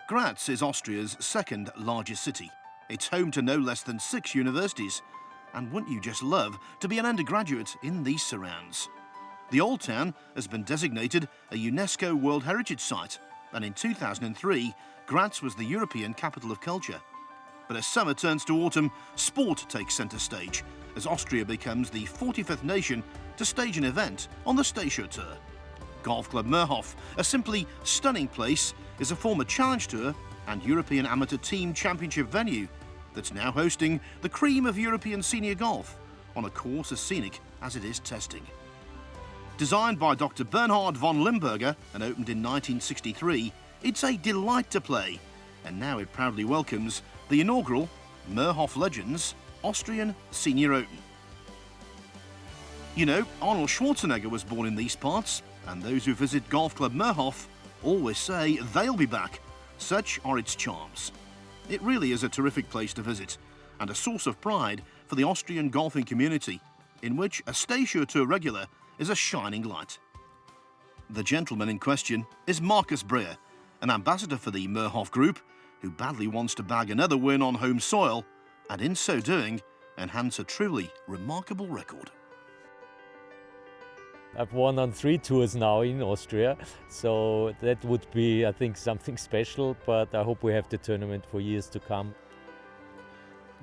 Graz is Austria's second largest city. It's home to no less than 6 universities. And wouldn't you just love to be an undergraduate in these surrounds? The Old Town has been designated a UNESCO World Heritage Site, and in 2003, Graz was the European Capital of Culture. But as summer turns to autumn, sport takes centre stage, as Austria becomes the 45th nation to stage an event on the Staysure Tour. Golf Club Murhof, a simply stunning place, is a former Challenge Tour and European Amateur Team Championship venue that's now hosting the cream of European senior golf on a course as scenic as it is testing. Designed by Dr. Bernhard von Limburger and opened in 1963, it's a delight to play, and now it proudly welcomes the inaugural Murhof Legends Austrian Senior Open. You know, Arnold Schwarzenegger was born in these parts, and those who visit Golf Club Murhof always say they'll be back. Such are its charms. It really is a terrific place to visit, and a source of pride for the Austrian golfing community, in which a Staysure Tour regular is a shining light. The gentleman in question is Marcus Breer, an ambassador for the Murhof Group, who badly wants to bag another win on home soil, and in so doing, enhance a truly remarkable record. I've won on 3 tours now in Austria, so that would be, I think, something special, but I hope we have the tournament for years to come.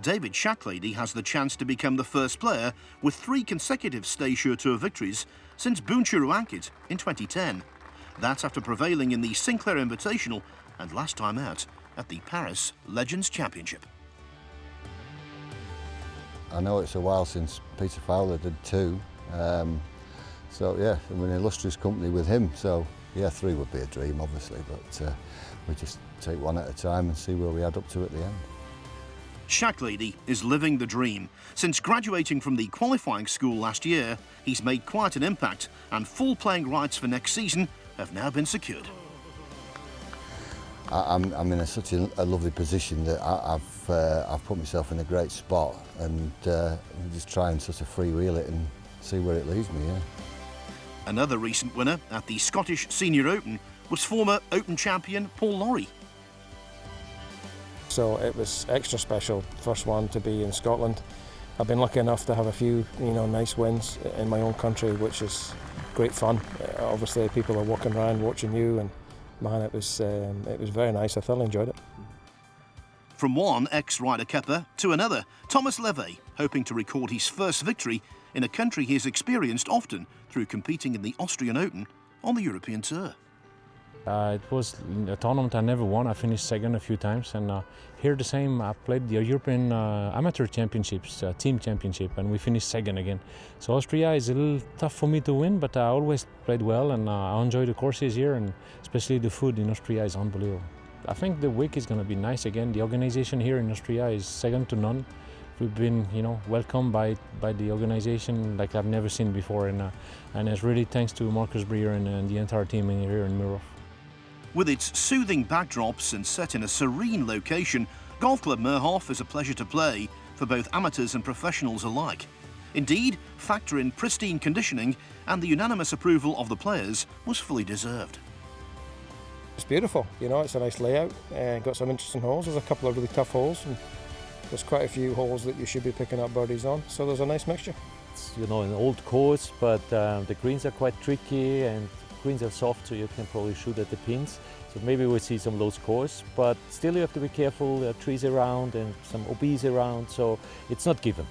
David Shacklady has the chance to become the first player with 3 consecutive Staysure Tour victories since Bunchuru Ankit in 2010. That's after prevailing in the Sinclair Invitational and last time out at the Paris Legends Championship. I know it's a while since Peter Fowler did 2. So yeah, I'm in an illustrious company with him, so yeah, 3 would be a dream obviously, but we just take one at a time and see where we add up to at the end. Shacklady is living the dream. Since graduating from the qualifying school last year, he's made quite an impact, and full playing rights for next season have now been secured. I'm in such a lovely position that I've put myself in a great spot, and I'm just trying sort of freewheel it and see where it leads me. Yeah. Another recent winner at the Scottish Senior Open was former Open champion Paul Lawrie. So it was extra special, first one to be in Scotland. I've been lucky enough to have a few, nice wins in my own country, which is great fun. Obviously, people are walking around watching you, and man, it was very nice. I thoroughly enjoyed it. From one ex-Ryder Cupper to another, Thomas Levey hoping to record his first victory in a country he has experienced often through competing in the Austrian Open on the European Tour. It was a tournament I never won. I finished second a few times, and here the same. I played the European Amateur Championships, Team Championship, and we finished second again. So Austria is a little tough for me to win, but I always played well, and I enjoy the courses here, and especially the food in Austria is unbelievable. I think the week is going to be nice again. The organization here in Austria is second to none. We've been, welcomed by the organization like I've never seen before, and it's really thanks to Marcus Breer and the entire team here in Murhof. With its soothing backdrops and set in a serene location, Golf Club Murhof is a pleasure to play for both amateurs and professionals alike. Indeed, factor in pristine conditioning, and the unanimous approval of the players was fully deserved. It's beautiful, it's a nice layout, got some interesting holes. There's a couple of really tough holes, and there's quite a few holes that you should be picking up birdies on, so there's a nice mixture. It's, an old course, but the greens are quite tricky, and greens are soft, so you can probably shoot at the pins. So maybe we'll see some low scores, but still you have to be careful. There are trees around and some OBs around, so it's not given.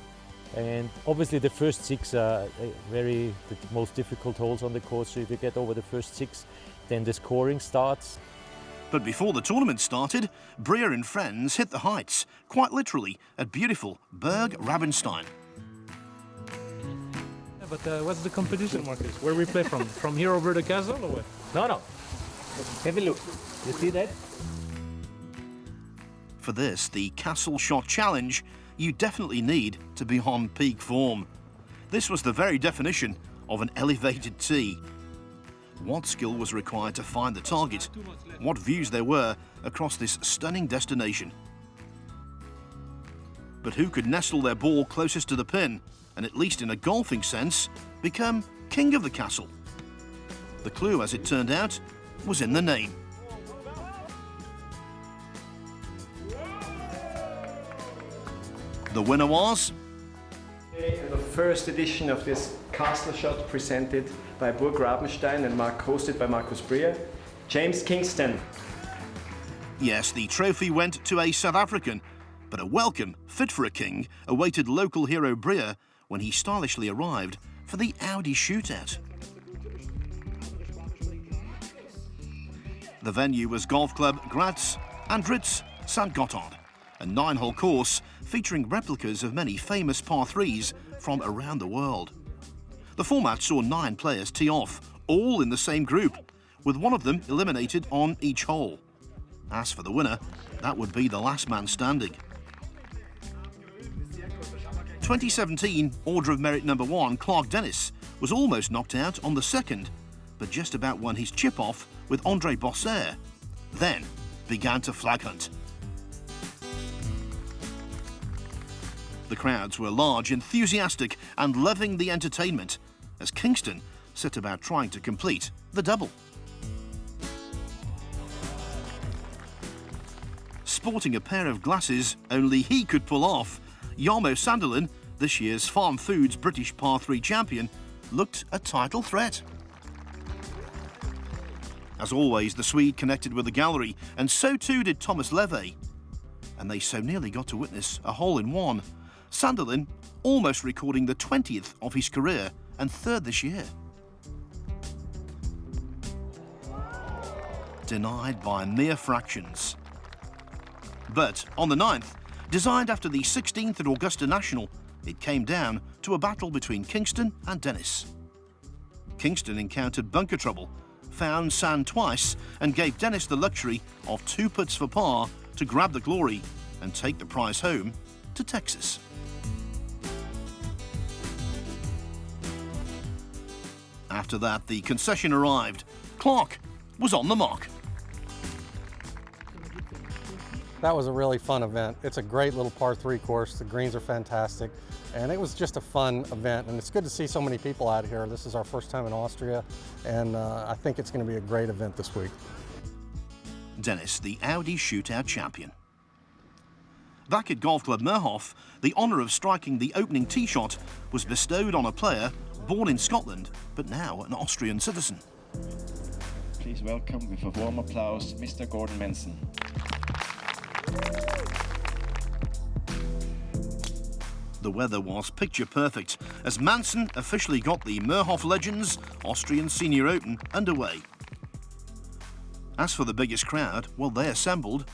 And obviously the first 6 are the most difficult holes on the course, so if you get over the first 6, then the scoring starts. But before the tournament started, Breer and friends hit the heights, quite literally, at beautiful Berg Rabenstein. But what's the competition, Marcus? Where we play from? From here over the castle or what? No. Have a look. You see that? For this, the Castle Shot Challenge, you definitely need to be on peak form. This was the very definition of an elevated tee. What skill was required to find the target? What views there were across this stunning destination? But who could nestle their ball closest to the pin and, at least in a golfing sense, become king of the castle? The clue, as it turned out, was in the name. The winner was The first edition of this castle shot presented by Burg Rabenstein and hosted by Markus Breer, James Kingston. Yes, the trophy went to a South African, but a welcome, fit for a king, awaited local hero Breer when he stylishly arrived for the Audi shootout. The venue was Golf Club Graz Andritz St. Gotthard, a 9-hole course featuring replicas of many famous par 3s from around the world. The format saw 9 players tee off, all in the same group, with one of them eliminated on each hole. As for the winner, that would be the last man standing. 2017 Order of Merit number 1, Clark Dennis, was almost knocked out on the second, but just about won his chip off with Andre Bosser. Then began to flag hunt. The crowds were large, enthusiastic and loving the entertainment as Kingston set about trying to complete the double. Sporting a pair of glasses only he could pull off, Jarmo Sandelin, this year's Farm Foods British Par 3 champion, looked a title threat. As always, the Swede connected with the gallery, and so too did Thomas Leve. And they so nearly got to witness a hole-in-one. Sandelin almost recording the 20th of his career and 3rd this year. Denied by mere fractions. But on the 9th, designed after the 16th at Augusta National, it came down to a battle between Kingston and Dennis. Kingston encountered bunker trouble, found sand twice, and gave Dennis the luxury of 2 putts for par to grab the glory and take the prize home to Texas. After that, the concession arrived. Clark was on the mark. That was a really fun event. It's a great little par 3 course. The greens are fantastic. And it was just a fun event. And it's good to see so many people out here. This is our first time in Austria. And I think it's going to be a great event this week. Dennis, the Audi shootout champion. Back at Golf Club Murhof, the honour of striking the opening tee shot was bestowed on a player born in Scotland, but now an Austrian citizen. Please welcome with a warm applause, Mr. Gordon Manson. The weather was picture perfect as Manson officially got the Murhof Legends Austrian Senior Open underway. As for the biggest crowd, well, they assembled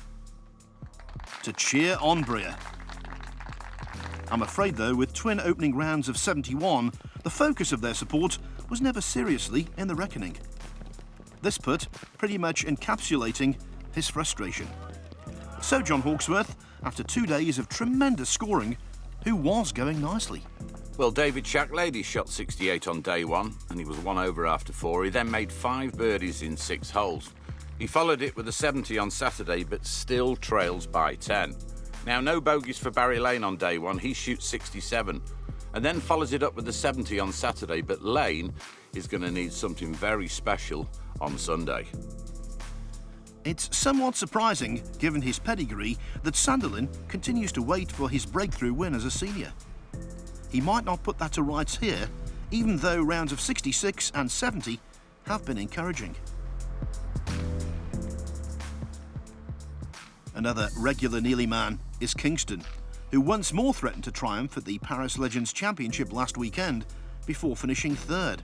to cheer on Breer. I'm afraid, though, with twin opening rounds of 71, the focus of their support was never seriously in the reckoning. This putt pretty much encapsulating his frustration. So John Hawksworth, after 2 days of tremendous scoring, who was going nicely. Well, David Shacklady shot 68 on day 1 and he was 1 over after 4. He then made 5 birdies in 6 holes. He followed it with a 70 on Saturday but still trails by 10. Now, no bogeys for Barry Lane on day 1. He shoots 67 and then follows it up with a 70 on Saturday, but Lane is going to need something very special on Sunday. It's somewhat surprising, given his pedigree, that Sandelin continues to wait for his breakthrough win as a senior. He might not put that to rights here, even though rounds of 66 and 70 have been encouraging. Another regular Neely man is Kingston, who once more threatened to triumph at the Paris Legends Championship last weekend before finishing 3rd.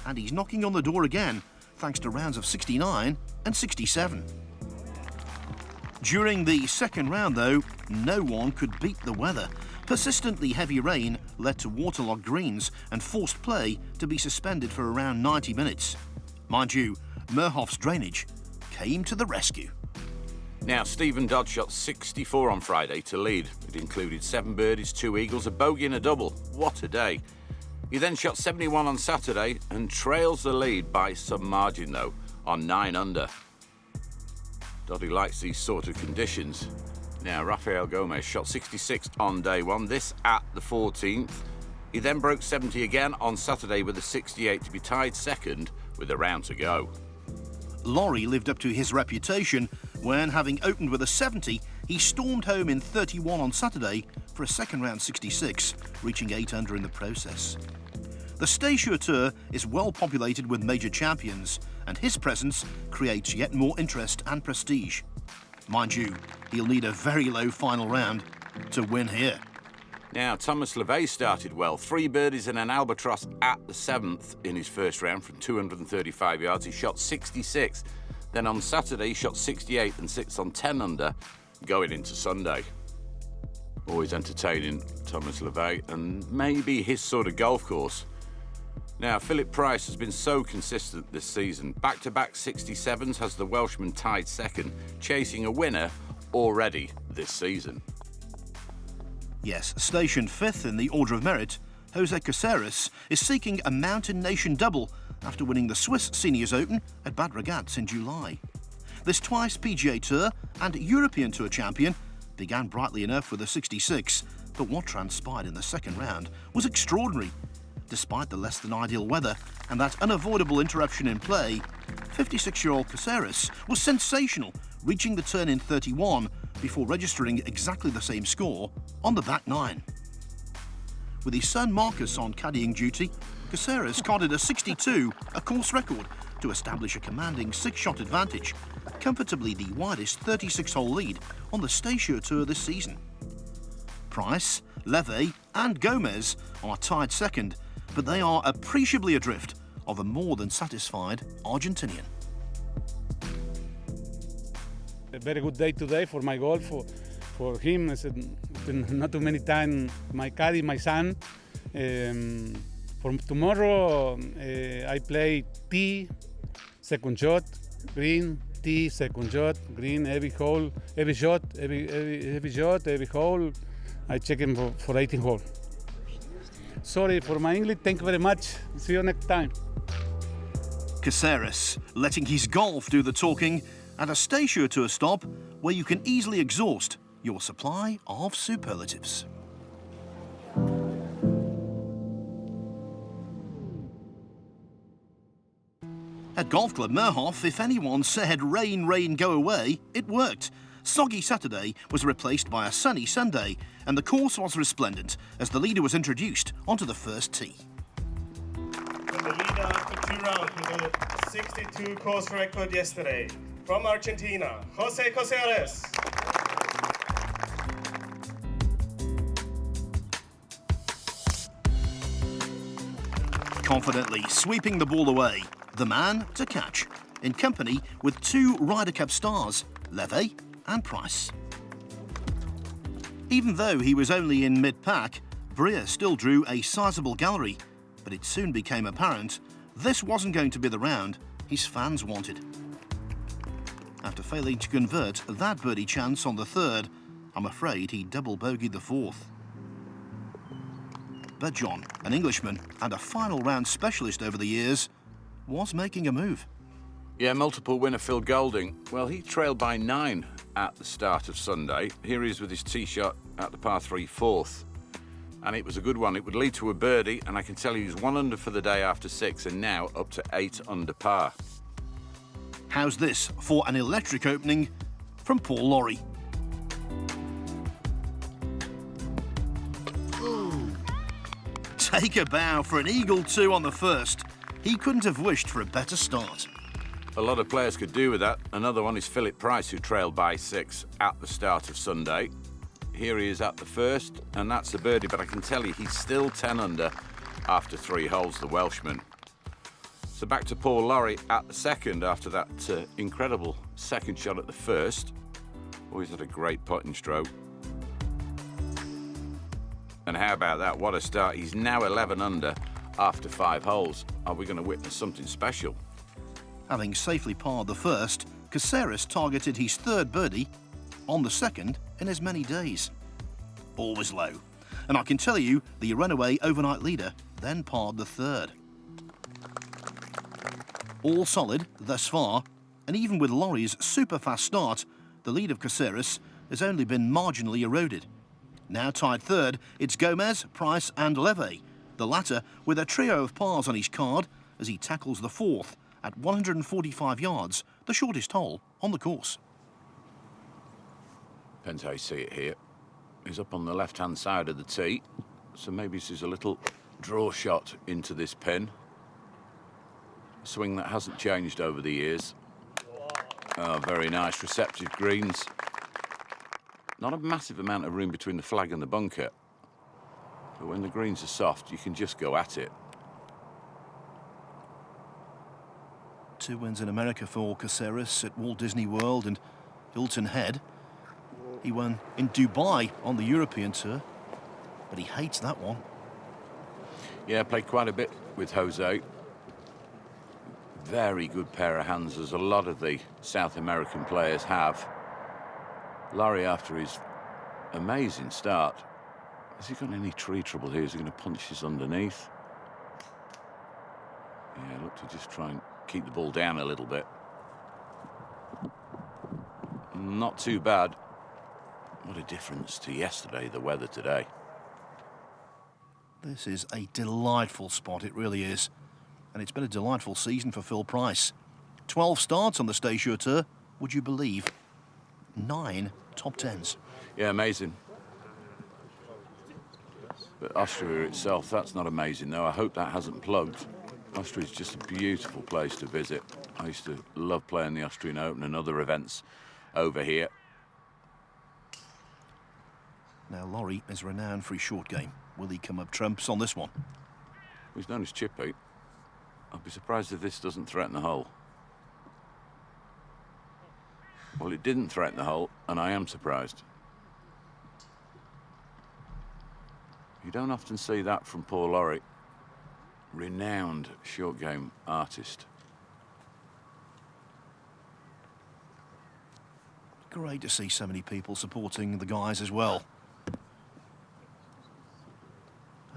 And he's knocking on the door again, thanks to rounds of 69 and 67. During the second round, though, no one could beat the weather. Persistently heavy rain led to waterlogged greens and forced play to be suspended for around 90 minutes. Mind you, Murhof's drainage came to the rescue. Now, Stephen Dodd shot 64 on Friday to lead. It included 7 birdies, 2 eagles, a bogey and a double. What a day. He then shot 71 on Saturday and trails the lead by some margin, though, on 9 under. Doddy likes these sort of conditions. Now, Rafael Gomez shot 66 on day 1, this at the 14th. He then broke 70 again on Saturday with a 68 to be tied 2nd with a round to go. Laurie lived up to his reputation when, having opened with a 70, He stormed home in 31 on Saturday for a second round 66, reaching 8 under in the process. The Staysure Tour is well populated with major champions, and his presence creates yet more interest and prestige. Mind you, he'll need a very low final round to win here. Now, Thomas LeVay started well. 3 birdies and an albatross at the 7th in his first round from 235 yards. He shot 66. Then on Saturday, he shot 68 and sits on 10 under going into Sunday. Always entertaining, Thomas LeVay, and maybe his sort of golf course. Now, Philip Price has been so consistent this season. Back-to-back 67s has the Welshman tied second, chasing a winner already this season. Yes, stationed 5th in the order of merit, Jose Caceres is seeking a Mountain Nation double after winning the Swiss Seniors Open at Bad Ragaz in July. This twice PGA Tour and European Tour champion began brightly enough with a 66, but what transpired in the second round was extraordinary. Despite the less than ideal weather and that unavoidable interruption in play, 56-year-old Caceres was sensational, reaching the turn in 31 before registering exactly the same score on the back 9. With his son Marcus on caddying duty, Caceres carded a 62, a course record, to establish a commanding 6-shot advantage, comfortably the widest 36-hole lead on the Staysure Tour this season. Price, LeVay and Gomez are tied second, but they are appreciably adrift of a more than satisfied Argentinian. A very good day today for my golf. For him, it's not too many times my caddy, my son. For tomorrow, I play tee, second shot, green, tee, second shot, green, every hole, every shot, every shot, every hole. I check him for 18 hole. Sorry for my English. Thank you very much. See you next time. Caceres letting his golf do the talking at a Staysure Tour stop where you can easily exhaust your supply of superlatives. At Golf Club Murhof, if anyone said rain, rain, go away, it worked. Soggy Saturday was replaced by a sunny Sunday, and the course was resplendent as the leader was introduced onto the first tee. The leader after 2 rounds with a 62 course record yesterday, from Argentina, Jose Caceres. Confidently sweeping the ball away, the man to catch, in company with 2 Ryder Cup stars, LeVay and Price. Even though he was only in mid-pack, Bria still drew a sizable gallery, but it soon became apparent this wasn't going to be the round his fans wanted. After failing to convert that birdie chance on the 3rd, I'm afraid he double bogeyed the 4th. But John, an Englishman and a final round specialist over the years, was making a move. Yeah, multiple winner Phil Golding. Well, he trailed by 9 at the start of Sunday. Here he is with his tee shot at the par 3 4th. And it was a good one. It would lead to a birdie, and I can tell you he's 1 under for the day after 6 and now up to 8 under par. How's this for an electric opening from Paul Lawrie? Take a bow for an eagle 2 on the first. He couldn't have wished for a better start. A lot of players could do with that. Another one is Philip Price, who trailed by 6 at the start of Sunday. Here he is at the first, and that's a birdie, but I can tell you he's still 10 under after 3 holes, the Welshman. So back to Paul Lawrie at the second after that incredible second shot at the first. Always had a great putting stroke. And how about that? What a start. He's now 11 under after 5 holes. Are we going to witness something special? Having safely parred the first, Caceres targeted his 3rd birdie on the 2nd in as many days. Always low. And I can tell you, the runaway overnight leader then parred the 3rd. All solid thus far, and even with Lawrie's super fast start, the lead of Caceres has only been marginally eroded. Now tied 3rd, it's Gomez, Price and LeVay, the latter with a trio of pars on his card as he tackles the 4th at 145 yards, the shortest hole on the course. Depends how you see it here. He's up on the left-hand side of the tee, so maybe this is a little draw shot into this pin. A swing that hasn't changed over the years. Oh, very nice, receptive greens. Not a massive amount of room between the flag and the bunker, but when the greens are soft, you can just go at it. 2 wins in America for Caceres at Walt Disney World and Hilton Head. He won in Dubai on the European Tour, but he hates that one. Yeah, played quite a bit with Jose. Very good pair of hands, as a lot of the South American players have. Laurie, after his amazing start, has he got any tree trouble here? Is he going to punch this underneath? Yeah, look to just try and keep the ball down a little bit. Not too bad. What a difference to yesterday, the weather today. This is a delightful spot, it really is. And it's been a delightful season for Phil Price. 12 starts on the Staysure Tour, would you believe? 9 top 10s. Yeah, amazing. But Austria itself, that's not amazing, though. I hope that hasn't plugged. Austria's just a beautiful place to visit. I used to love playing the Austrian Open and other events over here. Now, Laurie is renowned for his short game. Will he come up trumps on this one? He's known as Chippy. I'd be surprised if this doesn't threaten the hole. Well, it didn't threaten the hole, and I am surprised. You don't often see that from Paul Laurie. Renowned short game artist. Great to see so many people supporting the guys as well.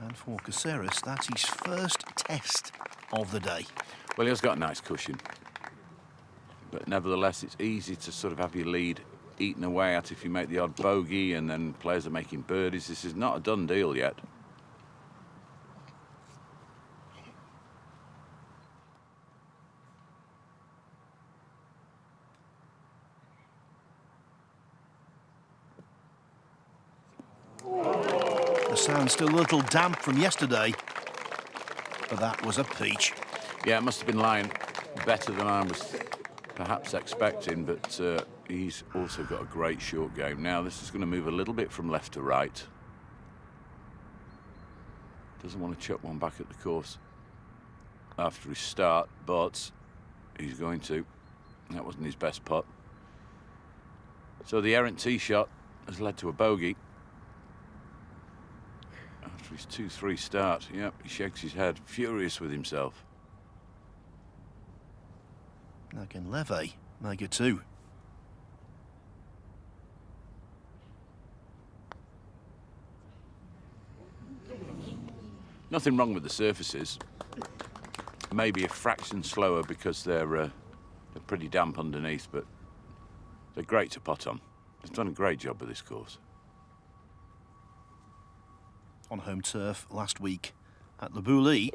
And for Caceres, that's his first test of the day. Well, he has got a nice cushion. But nevertheless, it's easy to sort of have your lead eaten away at if you make the odd bogey and then players are making birdies. This is not a done deal yet. The sound's still a little damp from yesterday, but that was a peach. Yeah, it must have been lying better than I was perhaps expecting, but he's also got a great short game. Now, this is going to move a little bit from left to right. Doesn't want to chuck one back at the course after his start, but he's going to. That wasn't his best putt. So the errant tee shot has led to a bogey. After his 2-3 start, yep, he shakes his head, furious with himself. Now can Leve make it 2? Nothing wrong with the surfaces. Maybe a fraction slower because they're pretty damp underneath, but they're great to putt on. He's done a great job with this course. On home turf last week at Le Boulay,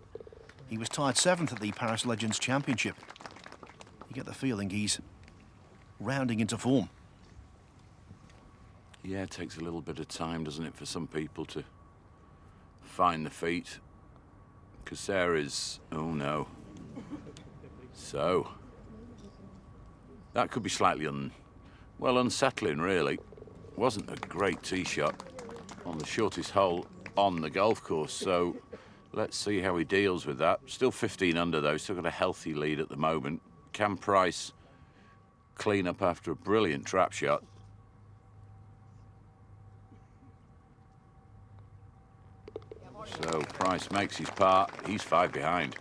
he was tied 7th at the Paris Legends Championship. You get the feeling he's rounding into form. Yeah, it takes a little bit of time, doesn't it, for some people to find the feet. Caceres, oh no. So, that could be slightly unsettling, really. Wasn't a great tee shot on the shortest hole on the golf course, so let's see how he deals with that. Still 15 under, though, still got a healthy lead at the moment. Can Price clean up after a brilliant trap shot? So Price makes his part. He's 5 behind.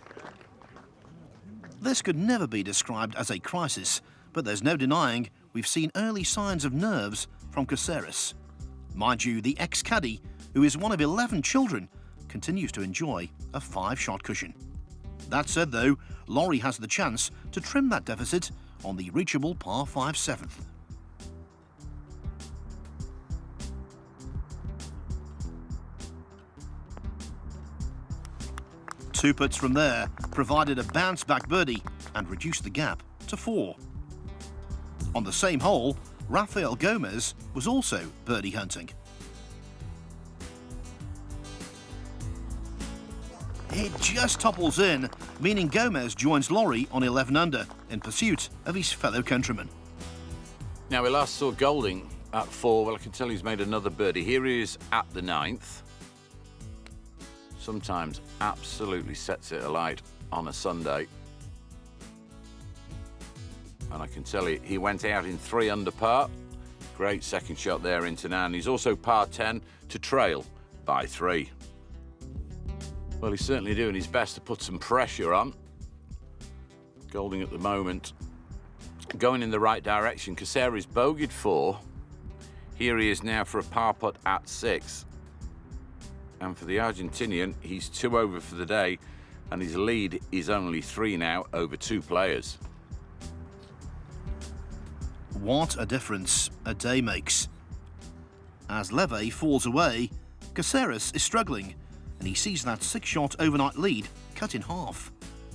This could never be described as a crisis, but there's no denying we've seen early signs of nerves from Caceres. Mind you, the ex-caddy, who is one of 11 children, continues to enjoy a 5-shot cushion. That said, though, Laurie has the chance to trim that deficit on the reachable par 5 7th. Two putts from there provided a bounce-back birdie and reduced the gap to 4. On the same hole, Rafael Gomez was also birdie hunting. It just topples in, meaning Gomez joins Laurie on 11 under in pursuit of his fellow countryman. Now, we last saw Golding at 4. Well, I can tell he's made another birdie. Here he is at the 9th. Sometimes absolutely sets it alight on a Sunday. And I can tell you, he went out in 3 under par. Great second shot there into 9. He's also par 10 to trail by 3. Well, he's certainly doing his best to put some pressure on. Golding at the moment going in the right direction. Caceres bogeyed 4. Here he is now for a par putt at 6. And for the Argentinian, he's 2 over for the day, and his lead is only 3 now over 2 players. What a difference a day makes. As Leve falls away, Caceres is struggling, and he sees that 6-shot overnight lead cut in half.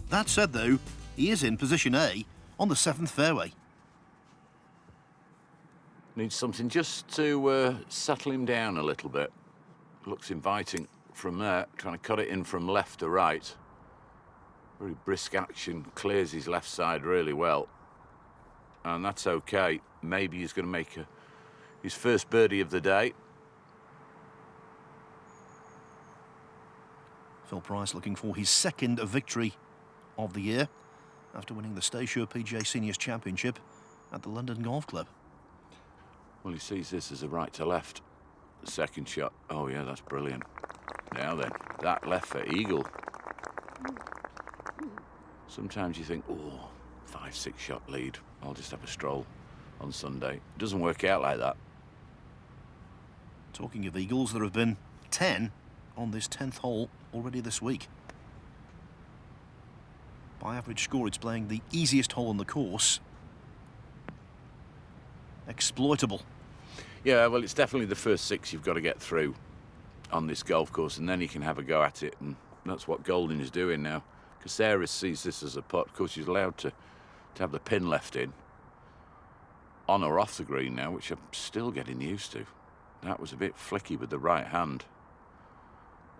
That said, though, he is in position A on the 7th fairway. Needs something just to settle him down a little bit. Looks inviting from there, trying to cut it in from left to right. Very brisk action, clears his left side really well. And that's okay. Maybe he's going to make his first birdie of the day. Phil Price looking for his 2nd victory of the year after winning the Staysure PGA Seniors Championship at the London Golf Club. Well, he sees this as a right to left. The second shot. Oh, yeah, that's brilliant. Now then, that left for eagle. Sometimes you think, oh, 5-6 shot lead. I'll just have a stroll on Sunday. It doesn't work out like that. Talking of eagles, there have been 10 on this 10th hole already this week. By average score, it's playing the easiest hole on the course. Exploitable. Yeah, well, it's definitely the first 6 you've got to get through on this golf course, and then you can have a go at it, and that's what Golding is doing now. Caceres sees this as a putt. Of course, he's allowed to have the pin left in, on or off the green now, which I'm still getting used to. That was a bit flicky with the right hand,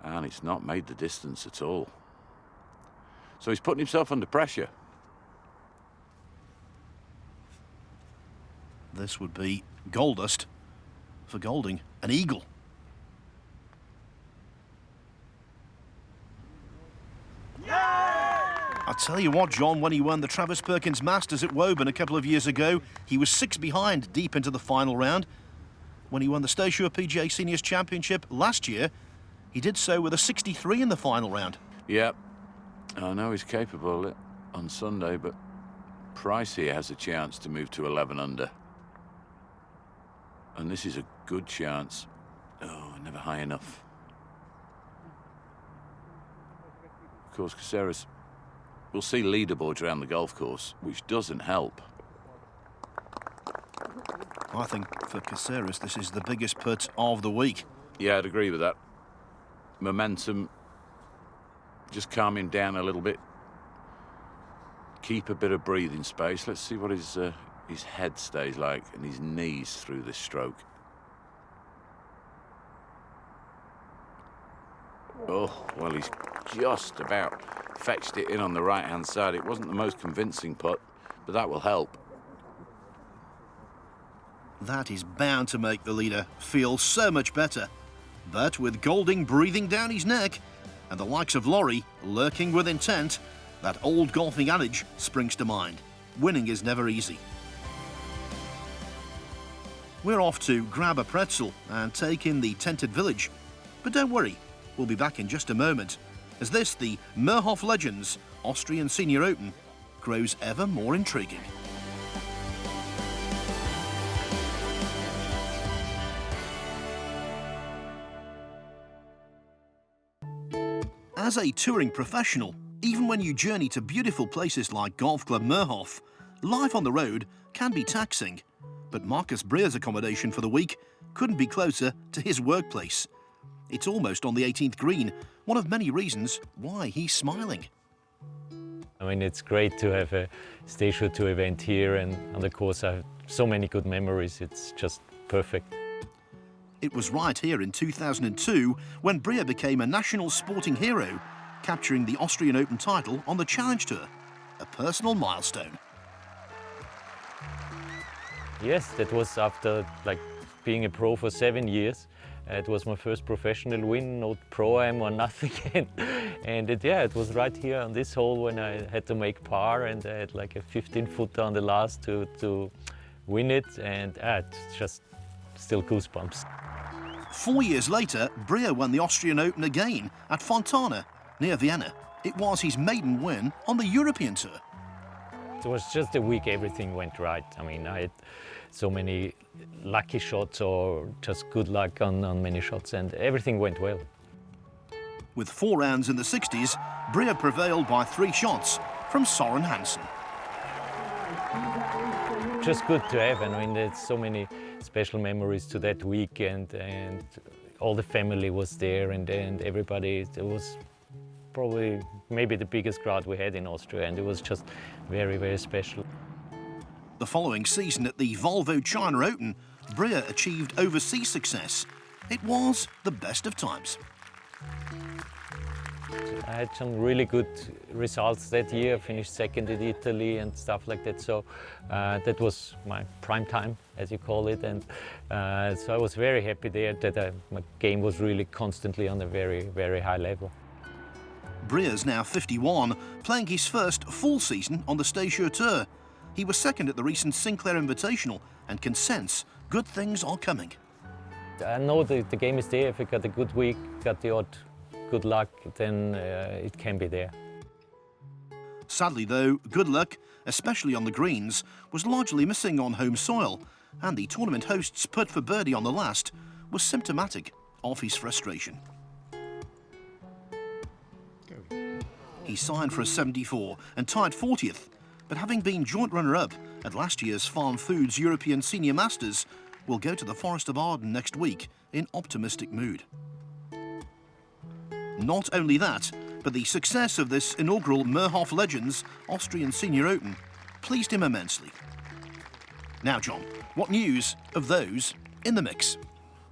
and it's not made the distance at all. So he's putting himself under pressure. This would be gold dust for Golding, an eagle. I'll tell you what, John, when he won the Travis Perkins Masters at Woburn a couple of years ago, he was 6 behind deep into the final round. When he won the Staysure PGA Seniors Championship last year, he did so with a 63 in the final round. Yep, I know he's capable of it on Sunday, but Price here has a chance to move to 11 under. And this is a good chance. Oh, never high enough. Of course, Caceres will see leaderboards around the golf course, which doesn't help. I think for Caceres, this is the biggest putt of the week. Yeah, I'd agree with that. Momentum, just calm him down a little bit. Keep a bit of breathing space. Let's see what his head stays like and his knees through this stroke. Oh, well, he's just about fetched it in on the right-hand side. It wasn't the most convincing putt, but that will help. That is bound to make the leader feel so much better. But with Golding breathing down his neck and the likes of Laurie lurking with intent, that old golfing adage springs to mind. Winning is never easy. We're off to grab a pretzel and take in the tented village. But don't worry, we'll be back in just a moment, as this, the Murhof Legends Austrian Senior Open, grows ever more intriguing. As a touring professional, even when you journey to beautiful places like Golf Club Murhof, life on the road can be taxing. But Marcus Breer's accommodation for the week couldn't be closer to his workplace. It's almost on the 18th green, one of many reasons why he's smiling. I mean, it's great to have a Staysure Tour event here, and on the course I've so many good memories. It's just perfect. It was right here in 2002 when Bria became a national sporting hero, capturing the Austrian Open title on the Challenge Tour, a personal milestone. Yes, that was after being a pro for 7 years. It was my first professional win, no pro-am or nothing. and it was right here on this hole when I had to make par, and I had like a 15-footer on the last to win it, and it's just still goosebumps. 4 years later, Bria won the Austrian Open again at Fontana, near Vienna. It was his maiden win on the European Tour. It was just a week everything went right. I mean, I had so many lucky shots or just good luck on many shots, and everything went well. With 4 rounds in the 60s, Bria prevailed by 3 shots from Søren Hansen. Just good to have. I mean, there's so many special memories to that week, and all the family was there, and everybody. It was probably maybe the biggest crowd we had in Austria, and it was just very, very special. The following season at the Volvo China Open, Bria achieved overseas success. It was the best of times. I had some really good results that year. I finished second in Italy and stuff like that. So that was my prime time, as you call it. And so I was very happy there that my game was really constantly on a very, very high level. Bria's now 51, playing his first full season on the Staysure Tour. He was second at the recent Sinclair Invitational and can sense good things are coming. I know the game is there. If I got a good week, got the odd good luck, then it can be there. Sadly though, good luck, especially on the greens, was largely missing on home soil, and the tournament host's putt for birdie on the last was symptomatic of his frustration. He signed for a 74 and tied 40th, but having been joint runner-up at last year's Farm Foods European Senior Masters, will go to the Forest of Arden next week in optimistic mood. Not only that, but the success of this inaugural Murhof Legends Austrian Senior Open pleased him immensely. Now, John, what news of those in the mix?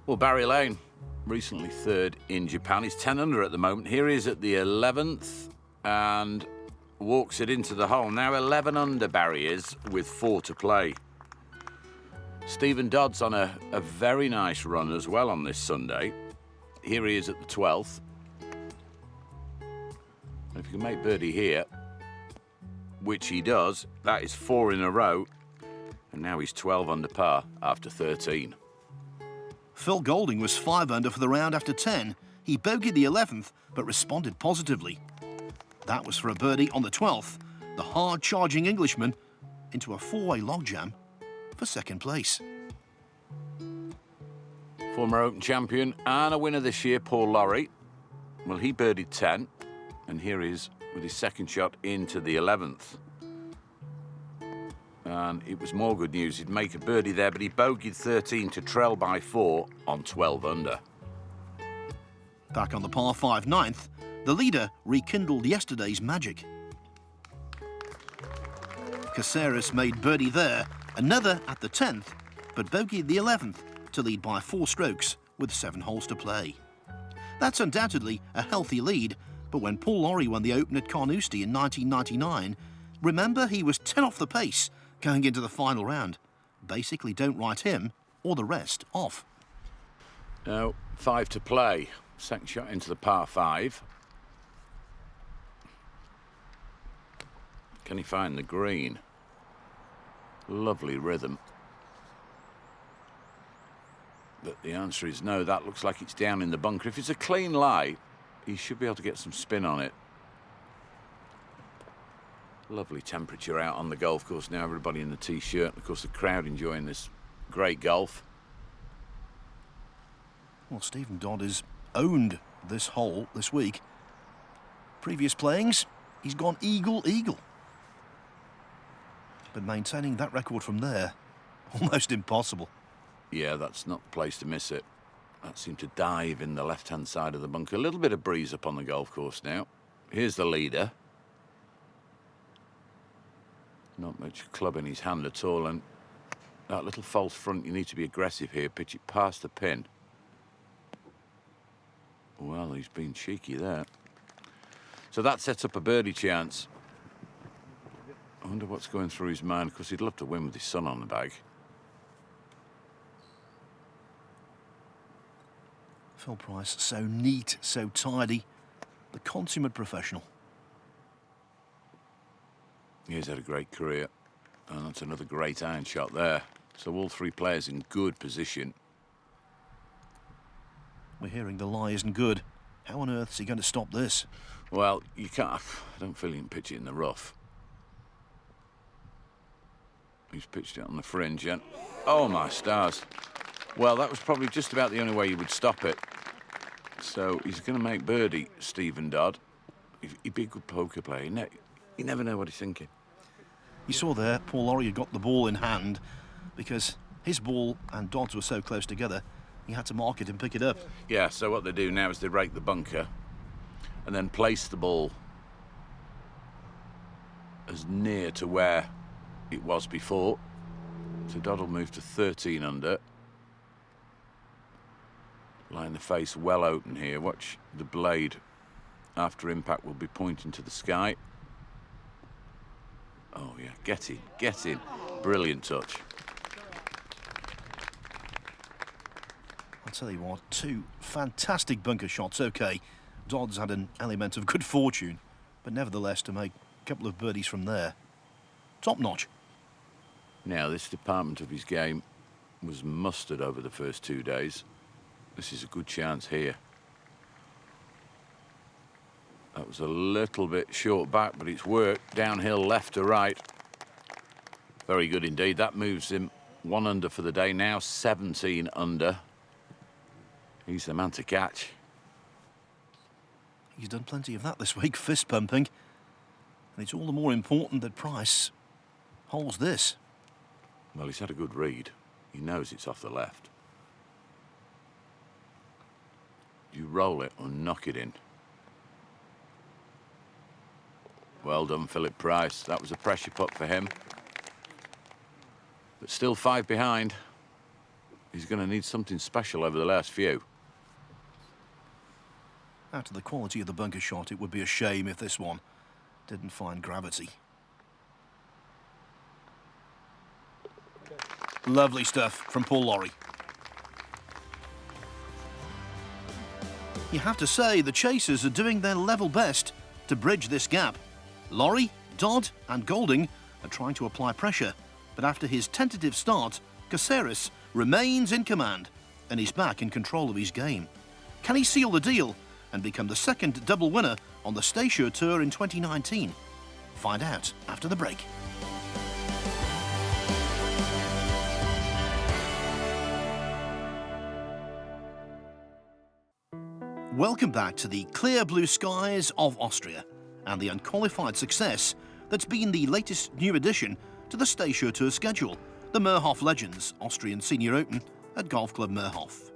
Well, Barry Lane, recently third in Japan. He's 10 under at the moment. Here he is at the 11th and walks it into the hole. Now 11 under Barry is with 4 to play. Stephen Dodd's on a very nice run as well on this Sunday. Here he is at the 12th. If he can make birdie here, which he does, that is 4 in a row, and now he's 12 under par after 13. Phil Golding was 5 under for the round after 10. He bogeyed the 11th, but responded positively. That was for a birdie on the 12th, the hard-charging Englishman into a 4-way logjam for second place. Former Open champion and a winner this year, Paul Lawrie. Well, he birdied 10, and here he is with his second shot into the 11th. And it was more good news. He'd make a birdie there, but he bogeyed 13 to trail by 4 on 12 under. Back on the par 5 9th, the leader rekindled yesterday's magic. Caceres made birdie there, another at the 10th, but bogeyed the 11th to lead by 4 strokes with 7 holes to play. That's undoubtedly a healthy lead, but when Paul Lawrie won the Open at Carnoustie in 1999, remember he was 10 off the pace going into the final round. Basically don't write him or the rest off. Now 5 to play. Second shot into the par 5. Can he find the green? Lovely rhythm. But the answer is no. That looks like it's down in the bunker. If it's a clean lie, he should be able to get some spin on it. Lovely temperature out on the golf course now. Everybody in the T-shirt. Of course, the crowd enjoying this great golf. Well, Stephen Dodd has owned this hole this week. Previous playings, he's gone eagle-eagle. But maintaining that record from there, almost impossible. Yeah, that's not the place to miss it. That seemed to dive in the left-hand side of the bunker. A little bit of breeze up on the golf course now. Here's the leader. Not much club in his hand at all, and That little false front, you need to be aggressive here. Pitch it past the pin. Well, he's been cheeky there. So that sets up a birdie chance. I wonder what's going through his mind, because he'd love to win with his son on the bag. Phil Price, so neat, so tidy. The consummate professional. He's had a great career. And that's another great iron shot there. So all three players in good position. We're hearing the lie isn't good. How on earth is he going to stop this? Well, you can't. I don't feel you can pitch it in the rough. He's pitched it on the fringe, and oh my stars. Well, that was probably just about the only way you would stop it. So he's going to make birdie, Stephen Dodd. He'd be a good poker player. You never know what he's thinking. You saw there, Paul Lawrie had got the ball in hand because his ball and Dodd's were so close together, he had to mark it and pick it up. Yeah, so what they do now is they rake the bunker and then place the ball as near to where it was before. So Dodd will move to 13 under. Line the face well open here. Watch the blade after impact will be pointing to the sky. Oh yeah, get in. Brilliant touch. I'll tell you what, two fantastic bunker shots. OK, Dodd's had an element of good fortune, but nevertheless to make a couple of birdies from there, top notch. Now this department of his game was mustered over the first 2 days. This is a good chance here. That was a little bit short back, but it's worked. Downhill left to right. Very good indeed. That moves him 1 under for the day now, 17 under. He's the man to catch. He's done plenty of that this week, fist pumping. And it's all the more important that Price holds this. Well, he's had a good read. He knows it's off the left. You roll it or knock it in. Well done, Philip Price. That was a pressure putt for him. But still 5 behind. He's going to need something special over the last few. After the quality of the bunker shot, it would be a shame if this one didn't find gravity. Lovely stuff from Paul Lawrie. You have to say the chasers are doing their level best to bridge this gap. Lawrie, Dodd and Golding are trying to apply pressure, but after his tentative start, Caceres remains in command and he's back in control of his game. Can he seal the deal and become the second double winner on the Staysure Tour in 2019? Find out after the break. Welcome back to the clear blue skies of Austria and the unqualified success that's been the latest new addition to the Staysure Tour schedule, the Murhof Legends Austrian Senior Open at Golf Club Murhof.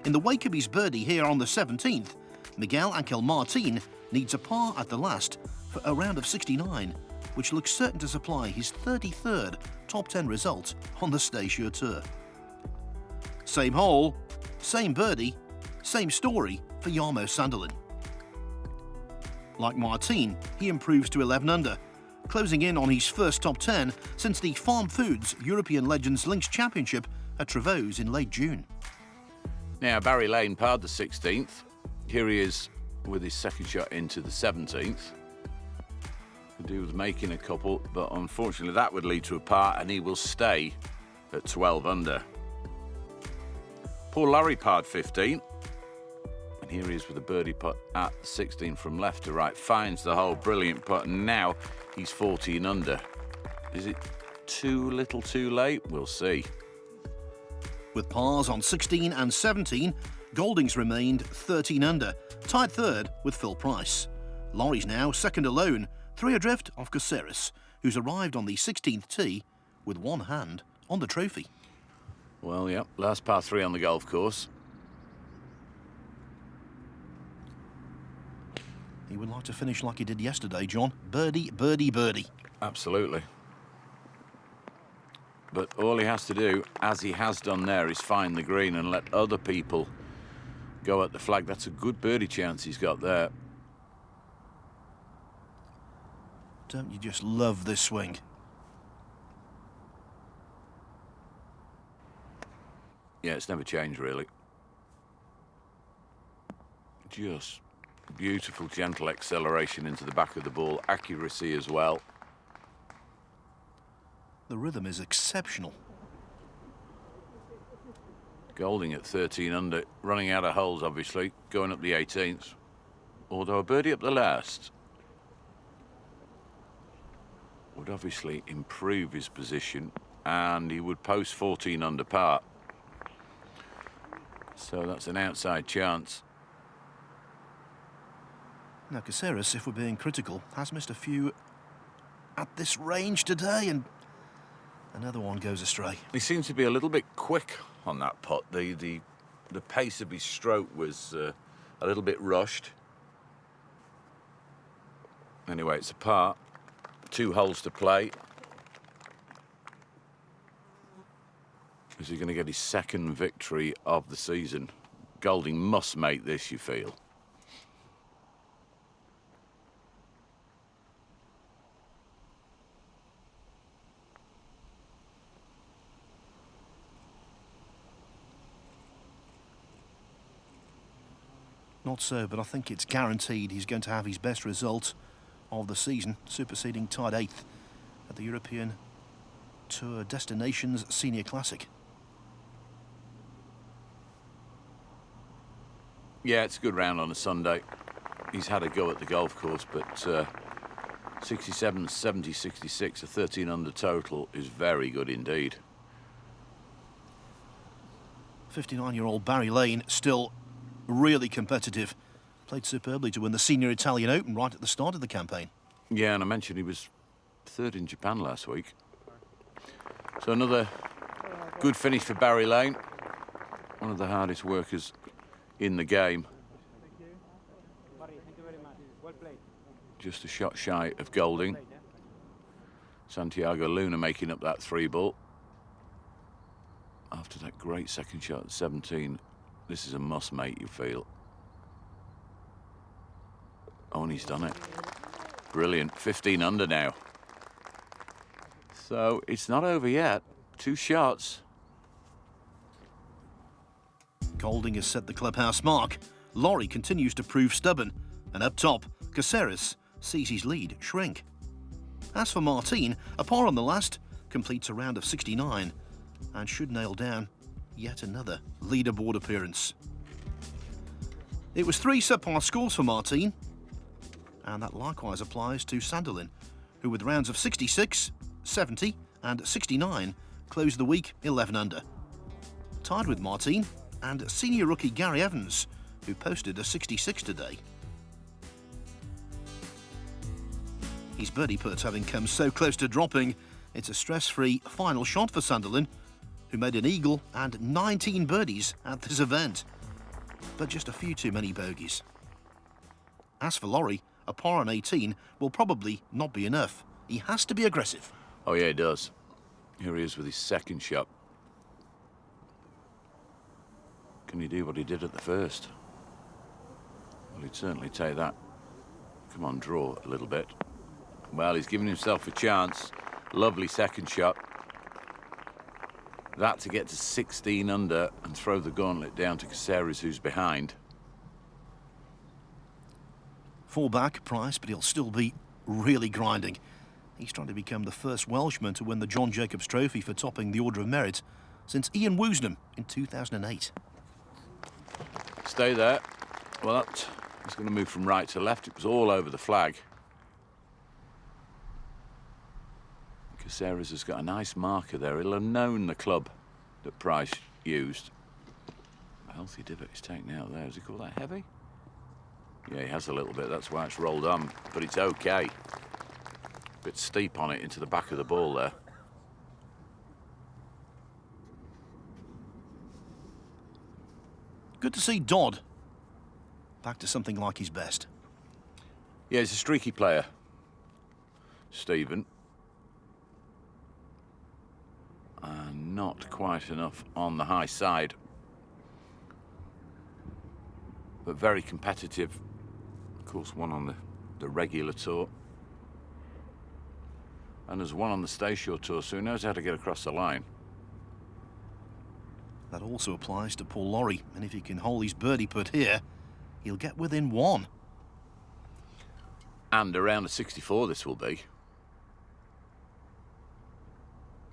In the wake of his birdie here on the 17th, Miguel Ángel Martín needs a par at the last for a round of 69, which looks certain to supply his 33rd top 10 result on the Staysure Tour. Same hole, same birdie, same story for Jarmo Sandelin. Like Martín, he improves to 11 under, closing in on his first top 10 since the Farm Foods European Legends Links Championship at Trevose in late June. Now, Barry Lane parred the 16th. Here he is with his second shot into the 17th. Could do with making a couple, but unfortunately that would lead to a par, and he will stay at 12 under. Paul Lawrie parred 15. And here he is with a birdie putt at 16 from left to right. Finds the hole, brilliant putt, and now he's 14 under. Is it too little too late? We'll see. With pars on 16 and 17, Golding's remained 13 under, tied third with Phil Price. Laurie's now second alone, 3 adrift of Caceres, who's arrived on the 16th tee with one hand on the trophy. Well, yeah, last par 3 on the golf course. He would like to finish like he did yesterday, John. Birdie, birdie, birdie. Absolutely. But all he has to do, as he has done there, is find the green and let other people go at the flag. That's a good birdie chance he's got there. Don't you just love this swing? Yeah, it's never changed, really. Just beautiful, gentle acceleration into the back of the ball. Accuracy as well. The rhythm is exceptional. Golding at 13 under, running out of holes, obviously, going up the 18th. Although a birdie up the last would obviously improve his position, and he would post 14 under par. So that's an outside chance. Now, Caceres, if we're being critical, has missed a few at this range today, and another one goes astray. He seems to be a little bit quick on that putt. The pace of his stroke was a little bit rushed. Anyway, it's a par. 2 holes to play. Is he going to get his second victory of the season? Golding must make this, you feel. Not so, but I think it's guaranteed he's going to have his best result of the season, superseding tied 8th at the European Tour Destinations Senior Classic. Yeah, it's a good round on a Sunday. He's had a go at the golf course, but 67, 70, 66, a 13 under total is very good indeed. 59-year-old Barry Lane still really competitive. Played superbly to win the Senior Italian Open right at the start of the campaign. Yeah, and I mentioned he was 3rd in Japan last week. So another good finish for Barry Lane. One of the hardest workers in the game. Just a shot shy of Golding. Santiago Luna making up that 3-ball. After that great second shot at 17, this is a must, mate, you feel. Oh, and he's done it. Brilliant. 15 under now. So it's not over yet. 2 shots. Golding has set the clubhouse mark. Laurie continues to prove stubborn. And up top, Caceres sees his lead shrink. As for Martin, a par on the last, completes a round of 69 and should nail down yet another leaderboard appearance. It was 3 subpar scores for Martin, and that likewise applies to Sanderlin, who with rounds of 66, 70 and 69 closed the week 11 under. Tied with Martin and senior rookie Gary Evans, who posted a 66 today. His birdie putt having come so close to dropping, it's a stress-free final shot for Sanderlin, who made an eagle and 19 birdies at this event, but just a few too many bogeys. As for Laurie, a par on 18 will probably not be enough. He has to be aggressive. Oh yeah, he does. Here he is with his second shot. Can he do what he did at the first? Well, he'd certainly take that. Come on, draw a little bit. Well, he's giving himself a chance. Lovely second shot. That to get to 16 under and throw the gauntlet down to Caceres, who's behind. Fall back, Price, but he'll still be really grinding. He's trying to become the first Welshman to win the John Jacobs Trophy for topping the Order of Merit since Ian Woosnam in 2008. Stay there. Well, that is going to move from right to left. It was all over the flag. Caceres has got a nice marker there. He'll have known the club that Price used. A healthy divot he's taken out there. Does he call that heavy? Yeah, he has a little bit. That's why it's rolled on. But it's okay. Bit steep on it into the back of the ball there. Good to see Dodd back to something like his best. Yeah, he's a streaky player, Stephen. quite enough on the high side. But very competitive. Of course, one on the regular tour. And there's one on the Staysure tour, so he knows how to get across the line. That also applies to Paul Lawrie, and if he can hold his birdie putt here, he'll get within one. And around a 64 this will be.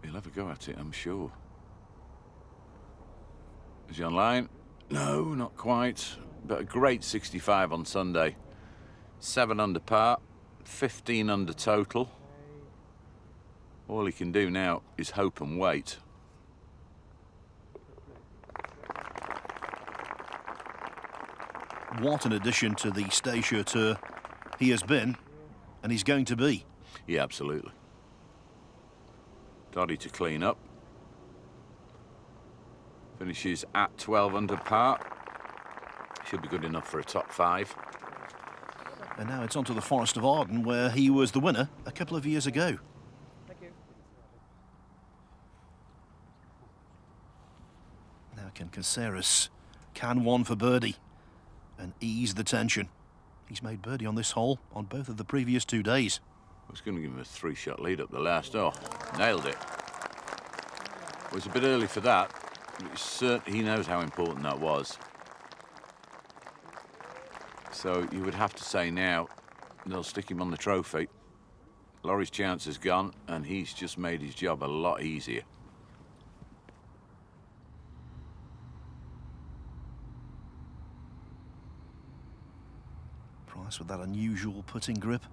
He'll have a go at it, I'm sure. Is he online? No, not quite. But a great 65 on Sunday. 7 under par, 15 under total. All he can do now is hope and wait. What an addition to the Staysure Tour he has been, and he's going to be. Yeah, absolutely. Doddy to clean up. Finishes at 12 under par. Should be good enough for a top 5. And now it's on to the Forest of Arden, where he was the winner a couple of years ago. Thank you. Now can Caceres can one for birdie and ease the tension. He's made birdie on this hole on both of the previous 2 days. I was going to give him a 3-shot lead up the last. Oh, nailed it. It was a bit early for that. But he knows how important that was. So you would have to say now they'll stick him on the trophy. Laurie's chance is gone, and he's just made his job a lot easier. Price with that unusual putting grip.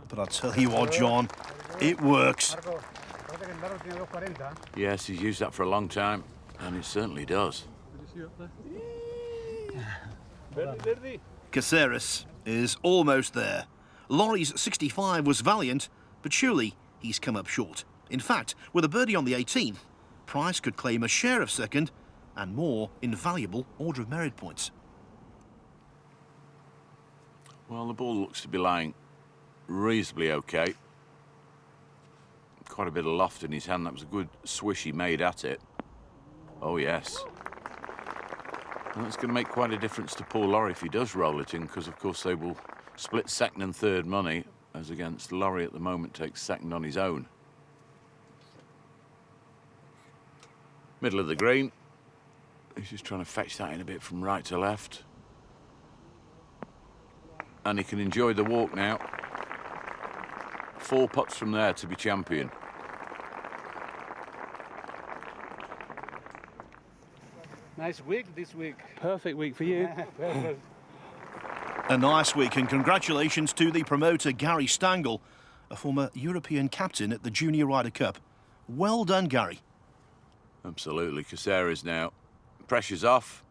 But I'll tell you what, John, it works. Yes, he's used that for a long time, and it certainly does. Caceres is almost there. Laurie's 65 was valiant, but surely he's come up short. In fact, with a birdie on the 18th, Price could claim a share of second and more invaluable order of merit points. Well, the ball looks to be lying reasonably okay. Quite a bit of loft in his hand. That was a good swish he made at it. Oh, yes. And that's going to make quite a difference to Paul Lawrie if he does roll it in, because, of course, they will split second and third money, as against Lawrie at the moment takes second on his own. Middle of the green. He's just trying to fetch that in a bit from right to left. And he can enjoy the walk now. 4 putts from there to be champion. Nice week this week. Perfect week for you. A nice week, and congratulations to the promoter Gary Stangl, a former European captain at the Junior Ryder Cup. Well done, Gary. Absolutely. Caceres now. Pressure's off.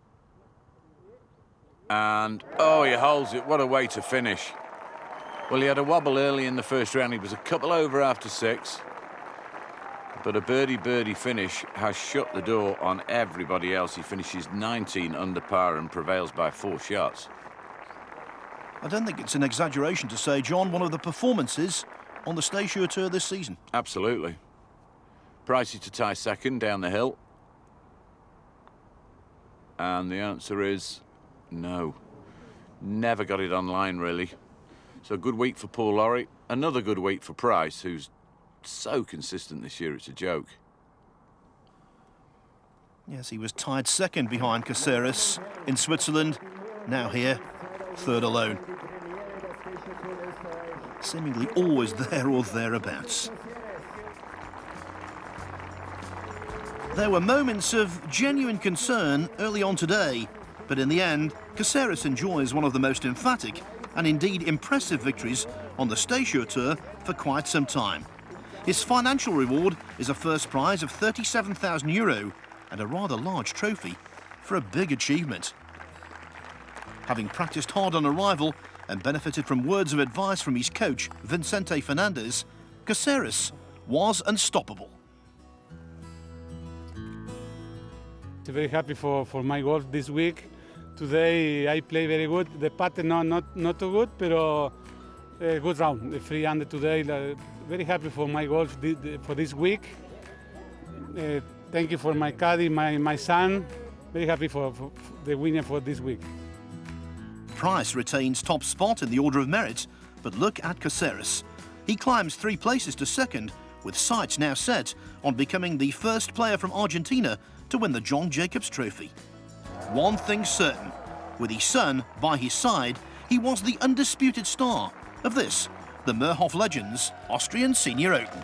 And, oh, he holds it. What a way to finish. Well, he had a wobble early in the first round. He was a couple over after 6. But a birdie finish has shut the door on everybody else. He finishes 19 under par and prevails by 4 shots. I don't think it's an exaggeration to say, John, one of the performances on the Staysure Tour this season. Absolutely. Pricey to tie second down the hill. And the answer is no. Never got it online, really. So good week for Paul Lawrie. Another good week for Price, who's so consistent this year, it's a joke. Yes, he was tied second behind Caceres in Switzerland. Now here, third alone. Seemingly always there or thereabouts. There were moments of genuine concern early on today, but in the end, Caceres enjoys one of the most emphatic and indeed impressive victories on the Staysure Tour for quite some time. His financial reward is a first prize of €37,000 and a rather large trophy for a big achievement. Having practiced hard on arrival and benefited from words of advice from his coach, Vicente Fernandez, Caceres was unstoppable. Very happy for my golf this week. Today I play very good. The pattern not too good, pero Good round, the 300 today. Very happy for my golf for this week. Thank you for my caddy, my son. Very happy for the winner for this week. Price retains top spot in the order of merit, but look at Caceres. He climbs 3 places to second, with sights now set on becoming the first player from Argentina to win the John Jacobs Trophy. One thing's certain, with his son by his side, he was the undisputed star of this, the Murhof Legends Austrian Senior Open.